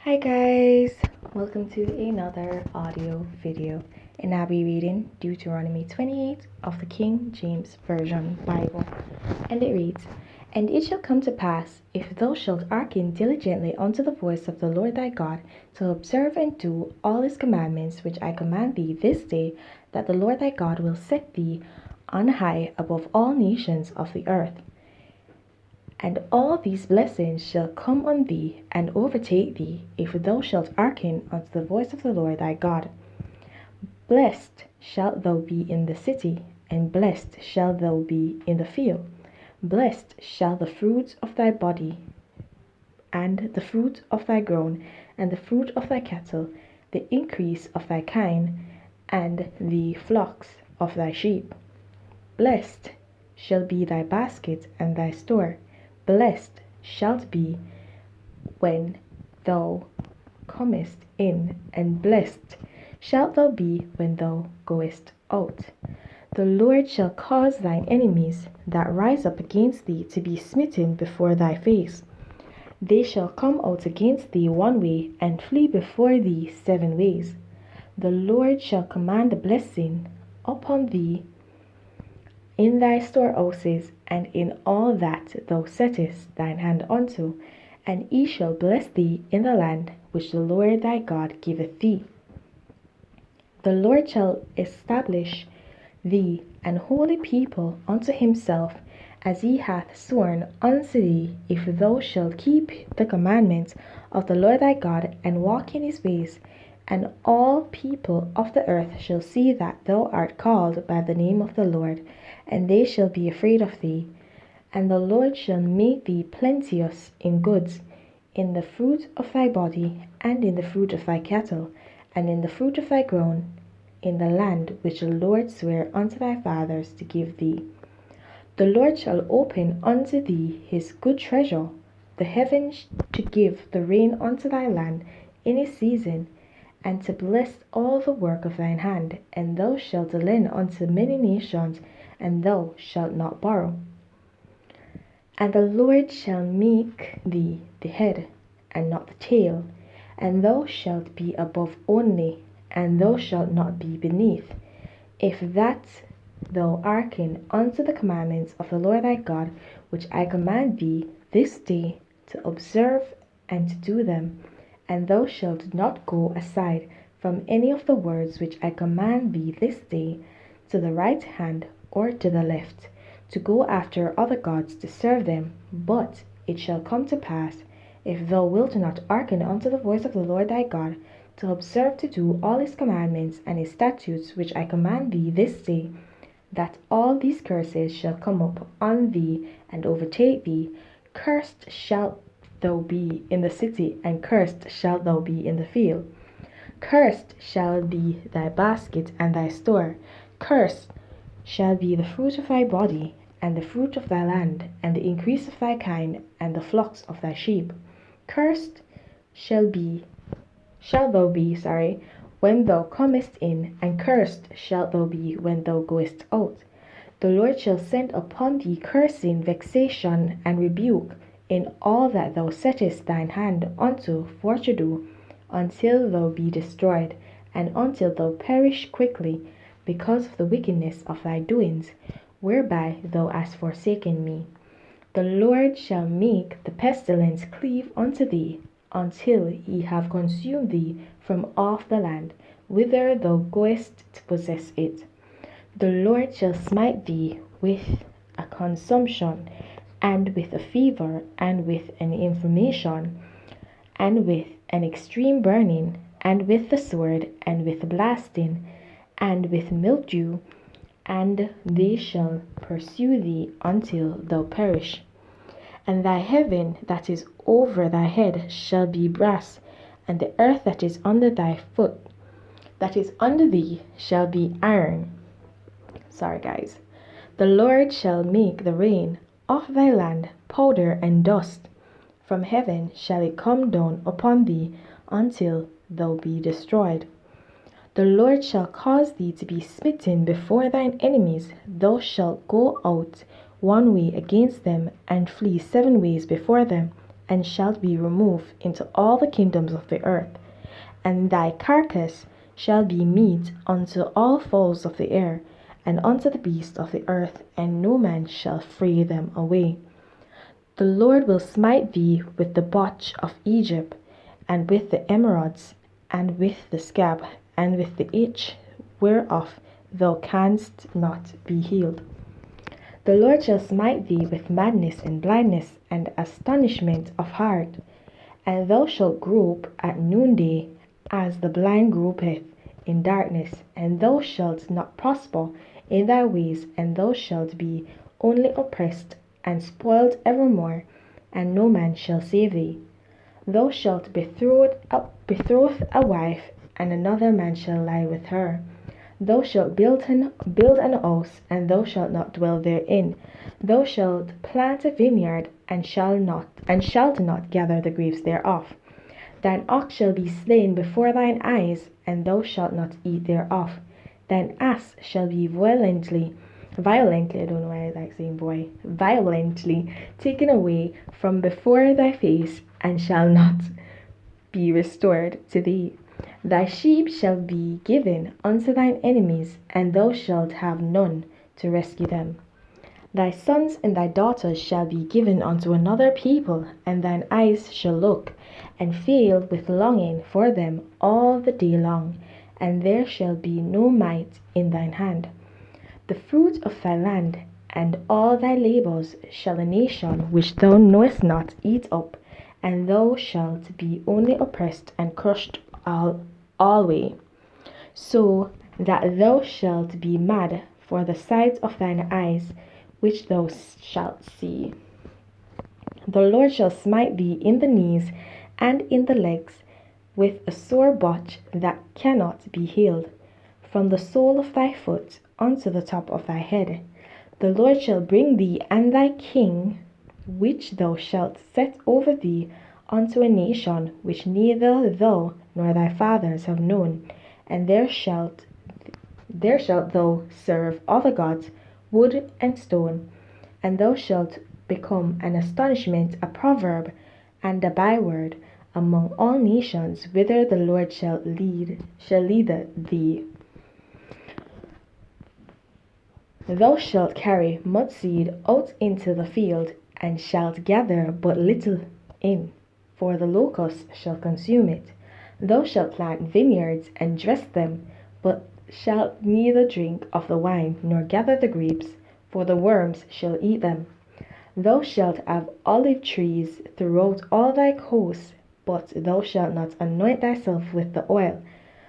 Hi guys, welcome to another audio video, and I'll be reading Deuteronomy 28 of the King James Version Bible, and it reads, "And it shall come to pass, if thou shalt hearken diligently unto the voice of the Lord thy God, to observe and do all his commandments which I command thee this day, that the Lord thy God will set thee on high above all nations of the earth. And all these blessings shall come on thee and overtake thee, if thou shalt hearken unto the voice of the Lord thy God. Blessed shalt thou be in the city, and blessed shalt thou be in the field. Blessed shall the fruit of thy body, and the fruit of thy ground, and the fruit of thy cattle, the increase of thy kine, and the flocks of thy sheep. Blessed shall be thy basket and thy store. Blessed shalt be when thou comest in, and blessed shalt thou be when thou goest out. The Lord shall cause thine enemies that rise up against thee to be smitten before thy face. They shall come out against thee one way, and flee before thee 7 ways. The Lord shall command a blessing upon thee in thy storehouses, and in all that thou settest thine hand unto, and he shall bless thee in the land which the Lord thy God giveth thee. The Lord shall establish thee an holy people unto himself, as he hath sworn unto thee, if thou shalt keep the commandments of the Lord thy God, and walk in his ways. And all people of the earth shall see that thou art called by the name of the Lord, and they shall be afraid of thee. And the Lord shall make thee plenteous in goods, in the fruit of thy body, and in the fruit of thy cattle, and in the fruit of thy ground, in the land which the Lord sware unto thy fathers to give thee. The Lord shall open unto thee his good treasure, the heavens, to give the rain unto thy land in his season, and to bless all the work of thine hand. And thou shalt lend unto many nations, and thou shalt not borrow. And the Lord shall make thee the head, and not the tail. And thou shalt be above only, and thou shalt not be beneath. If that thou hearken unto the commandments of the Lord thy God, which I command thee this day, to observe and to do them. And thou shalt not go aside from any of the words which I command thee this day, to the right hand or to the left, to go after other gods to serve them. But it shall come to pass, if thou wilt not hearken unto the voice of the Lord thy God, to observe to do all his commandments and his statutes which I command thee this day, that all these curses shall come up on thee and overtake thee. Cursed shalt thou be in the city, and cursed shalt thou be in the field. Cursed shall be thy basket and thy store. Cursed shall be the fruit of thy body, and the fruit of thy land, and the increase of thy kine, and the flocks of thy sheep. Cursed shall thou be, when thou comest in, and cursed shalt thou be when thou goest out. The Lord shall send upon thee cursing, vexation, and rebuke in all that thou settest thine hand unto for to do, until thou be destroyed, and until thou perish quickly, because of the wickedness of thy doings, whereby thou hast forsaken me. The Lord shall make the pestilence cleave unto thee, until he have consumed thee from off the land, whither thou goest to possess it. The Lord shall smite thee with a consumption, and with a fever, and with an inflammation, and with an extreme burning, and with the sword, and with blasting, and with mildew, and they shall pursue thee until thou perish. And thy heaven that is over thy head shall be brass, and the earth that is under thy foot, that is under thee, shall be iron. Guys. The Lord shall make the rain of thy land powder and dust. From heaven shall it come down upon thee until thou be destroyed. The Lord shall cause thee to be smitten before thine enemies. Thou shalt go out one way against them, and flee 7 ways before them. and shalt be removed into all the kingdoms of the earth. And thy carcass shall be meat unto all fowls of the air, and unto the beasts of the earth, and no man shall fray them away. The Lord will smite thee with the botch of Egypt, and with the emerods, and with the scab, and with the itch, whereof thou canst not be healed. The Lord shall smite thee with madness and blindness and astonishment of heart, and thou shalt grope at noonday, as the blind gropeth in darkness, and thou shalt not prosper in thy ways, and thou shalt be only oppressed and spoiled evermore, and no man shall save thee. Thou shalt betroth a wife, and another man shall lie with her. Thou shalt build an house, and thou shalt not dwell therein. Thou shalt plant a vineyard, and shalt not gather the grapes thereof. Thine ox shall be slain before thine eyes, and thou shalt not eat thereof. Thine ass shall be violently, I don't know why I like saying boy, violently taken away from before thy face, and shall not be restored to thee. Thy sheep shall be given unto thine enemies, and thou shalt have none to rescue them. Thy sons and thy daughters shall be given unto another people, and thine eyes shall look, and fail with longing for them all the day long, and there shall be no might in thine hand. The fruit of thy land and all thy labours shall a nation which thou knowest not eat up, and thou shalt be only oppressed and crushed alway, so that thou shalt be mad for the sight of thine eyes, which thou shalt see. The Lord shall smite thee in the knees and in the legs with a sore botch that cannot be healed, from the sole of thy foot unto the top of thy head. The Lord shall bring thee and thy king, which thou shalt set over thee, unto a nation which neither thou nor thy fathers have known, and there shalt thou serve other gods, wood and stone, and thou shalt become an astonishment, a proverb, and a byword among all nations, whither the Lord shall lead thee. Thou shalt carry mud seed out into the field, and shalt gather but little in, for the locust shall consume it. Thou shalt plant vineyards and dress them, but shalt neither drink of the wine nor gather the grapes, for the worms shall eat them. Thou shalt have olive trees throughout all thy coasts, but thou shalt not anoint thyself with the oil,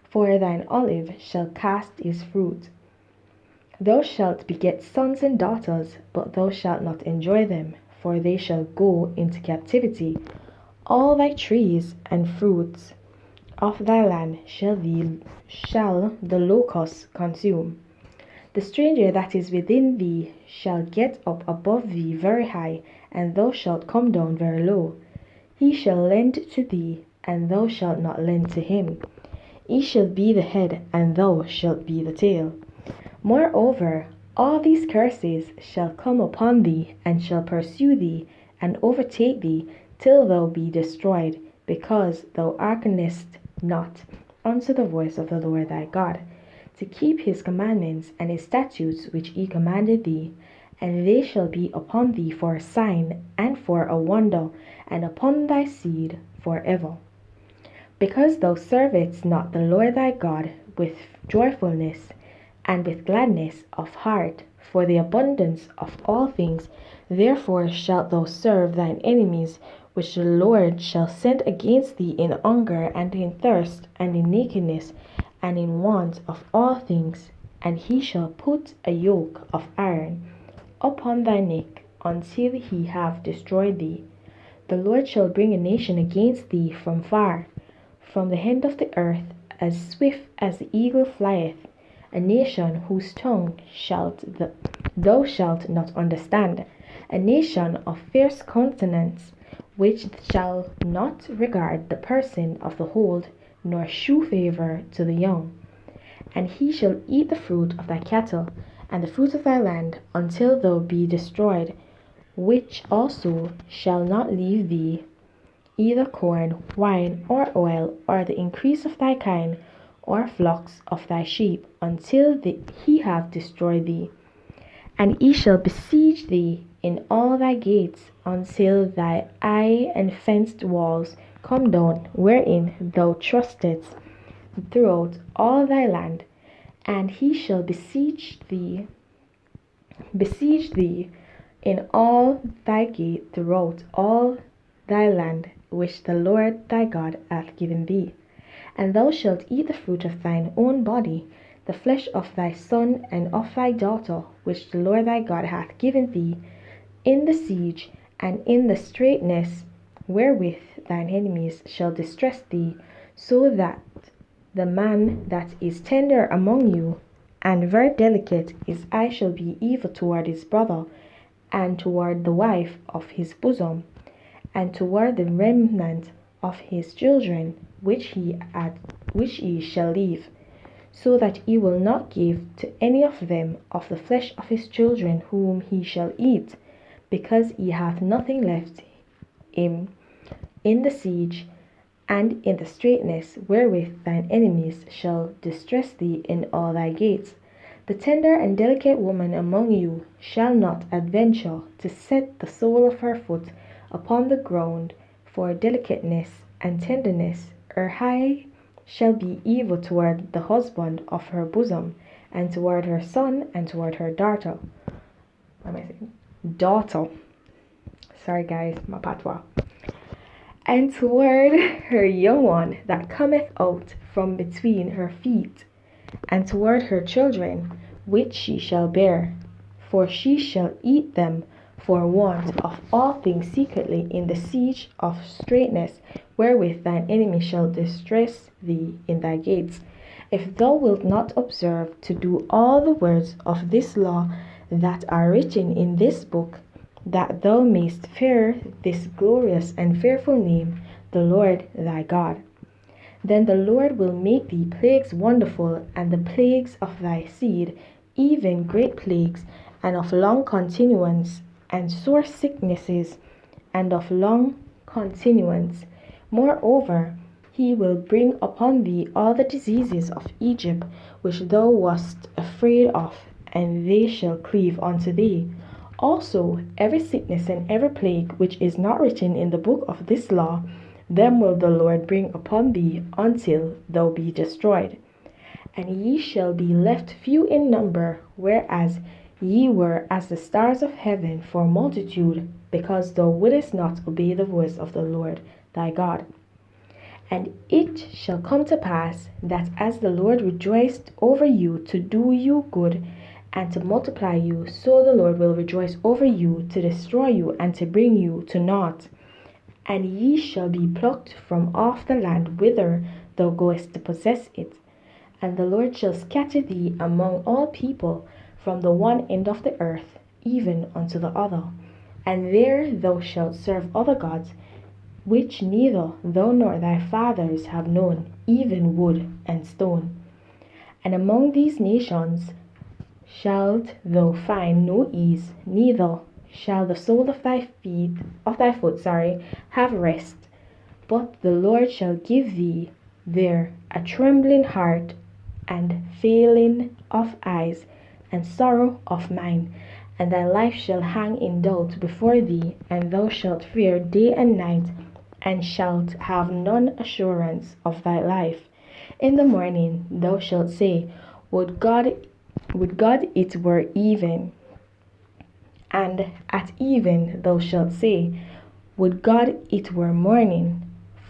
for thine olive shall cast his fruit. Thou shalt beget sons and daughters, but thou shalt not enjoy them, for they shall go into captivity. All thy trees and fruits of thy land shall the locusts consume. The stranger that is within thee shall get up above thee very high, and thou shalt come down very low. He shall lend to thee, and thou shalt not lend to him. He shall be the head, and thou shalt be the tail. Moreover, all these curses shall come upon thee, and shall pursue thee, and overtake thee, till thou be destroyed, because thou hearkenest not unto the voice of the Lord thy God, to keep his commandments and his statutes which he commanded thee. And they shall be upon thee for a sign, and for a wonder, and upon thy seed for ever. Because thou servest not the Lord thy God with joyfulness, and with gladness of heart, for the abundance of all things, therefore shalt thou serve thine enemies, which the Lord shall send against thee in hunger, and in thirst, and in nakedness, and in want of all things. And he shall put a yoke of iron upon thy neck, until he have destroyed thee. The Lord shall bring a nation against thee from far, from the end of the earth, as swift as the eagle flieth, a nation whose tongue thou shalt not understand, a nation of fierce countenance, which shall not regard the person of the old, nor shew favour to the young. And he shall eat the fruit of thy cattle, and the fruit of thy land, until thou be destroyed, which also shall not leave thee either corn, wine, or oil, or the increase of thy kind, or flocks of thy sheep, until he have destroyed thee. And he shall besiege thee in all thy gates, until thy high and fenced walls come down, wherein thou trustedst throughout all thy land. And he shall besiege thee in all thy gate throughout all thy land, which the Lord thy God hath given thee. And thou shalt eat the fruit of thine own body, the flesh of thy son and of thy daughter, which the Lord thy God hath given thee, in the siege and in the straitness wherewith thine enemies shall distress thee, so that the man that is tender among you and very delicate, his eye shall be evil toward his brother, and toward the wife of his bosom, and toward the remnant of his children, which he shall leave, so that he will not give to any of them of the flesh of his children whom he shall eat, because he hath nothing left him in the siege and in the straitness wherewith thine enemies shall distress thee in all thy gates. The tender and delicate woman among you shall not adventure to set the sole of her foot upon the ground for delicateness and tenderness. Her eye shall be evil toward the husband of her bosom, and toward her son, and toward her daughter. What am I saying? Daughter. Sorry guys, my patois. And toward her young one that cometh out from between her feet, and toward her children, which she shall bear. For she shall eat them for want of all things secretly in the siege of straitness, wherewith thine enemy shall distress thee in thy gates. If thou wilt not observe to do all the words of this law that are written in this book, that thou mayst fear this glorious and fearful name, the Lord thy God. Then the Lord will make thee plagues wonderful, and the plagues of thy seed, even great plagues, and of long continuance, and sore sicknesses, and of long continuance. Moreover, he will bring upon thee all the diseases of Egypt, which thou wast afraid of, and they shall cleave unto thee. Also, every sickness and every plague which is not written in the book of this law, them will the Lord bring upon thee until thou be destroyed. And ye shall be left few in number, whereas ye were as the stars of heaven for multitude, because thou wouldest not obey the voice of the Lord thy God. And it shall come to pass that as the Lord rejoiced over you to do you good, and to multiply you, so the Lord will rejoice over you to destroy you and to bring you to naught. And ye shall be plucked from off the land whither thou goest to possess it. And the Lord shall scatter thee among all people, from the one end of the earth even unto the other. And there thou shalt serve other gods, which neither thou nor thy fathers have known, even wood and stone. And among these nations shalt thou find no ease, neither shall the sole of thy foot, have rest. But the Lord shall give thee there a trembling heart, and failing of eyes, and sorrow of mind, and thy life shall hang in doubt before thee, and thou shalt fear day and night, and shalt have none assurance of thy life. In the morning thou shalt say, Would God it were even. And at even thou shalt say, Would God it were morning.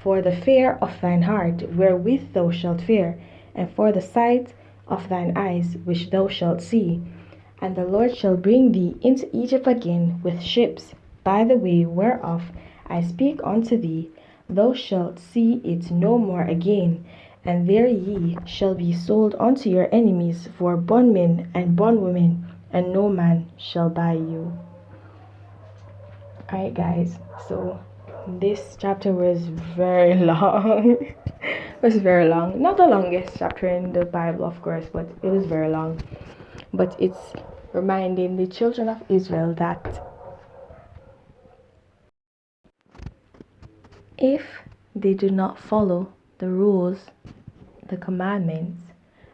For the fear of thine heart wherewith thou shalt fear, and for the sight of thine eyes which thou shalt see. And the Lord shall bring thee into Egypt again with ships, by the way whereof I speak unto thee. Thou shalt see it no more again, and there ye shall be sold unto your enemies for bondmen and bondwomen, and no man shall buy you. Alright guys, so this chapter was very long. It was very long. Not the longest chapter in the Bible, of course, but it was very long. But it's reminding the children of Israel that if they do not follow the rules, the commandments,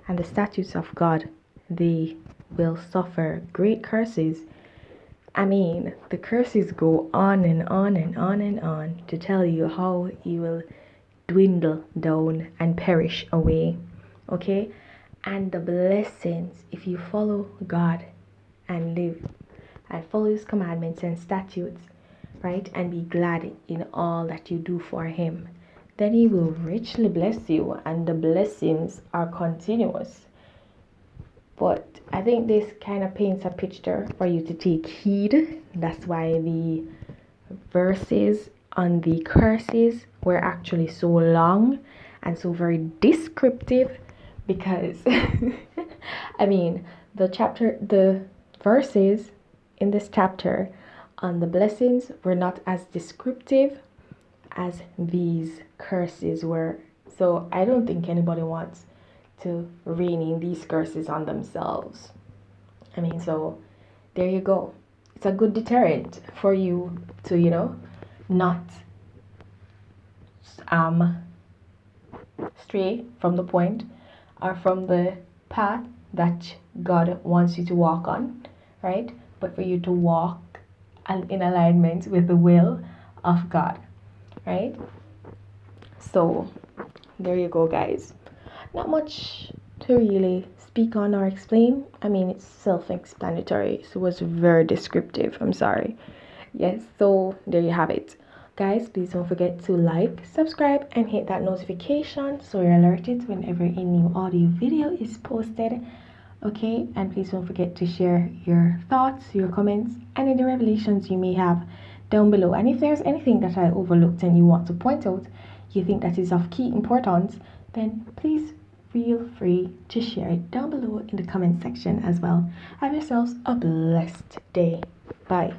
and the statutes of God, they will suffer great curses. I mean, the curses go on and on and on and on to tell you how you will dwindle down and perish away. Okay? And the blessings, if you follow God and live and follow His commandments and statutes, right? And be glad in all that you do for Him, then He will richly bless you, and the blessings are continuous. But I think this kind of paints a picture for you to take heed. That's why the verses on the curses were actually so long and so very descriptive, because I mean, the verses in this chapter on the blessings were not as descriptive as these curses were. So I don't think anybody wants to rein in these curses on themselves. I mean, so there you go. It's a good deterrent for you to, not stray from the point or from the path that God wants you to walk on, right? But for you to walk in alignment with the will of God, right? So there you go, guys. Not much to really speak on or explain. I mean, it's self-explanatory, so it was very descriptive. I'm sorry. Yes, so there you have it. Guys, please don't forget to like, subscribe, and hit that notification so you're alerted whenever a new audio video is posted. Okay, and please don't forget to share your thoughts, your comments, and any revelations you may have down below. And if there's anything that I overlooked and you want to point out, you think that is of key importance, then please feel free to share it down below in the comment section as well. Have yourselves a blessed day. Bye.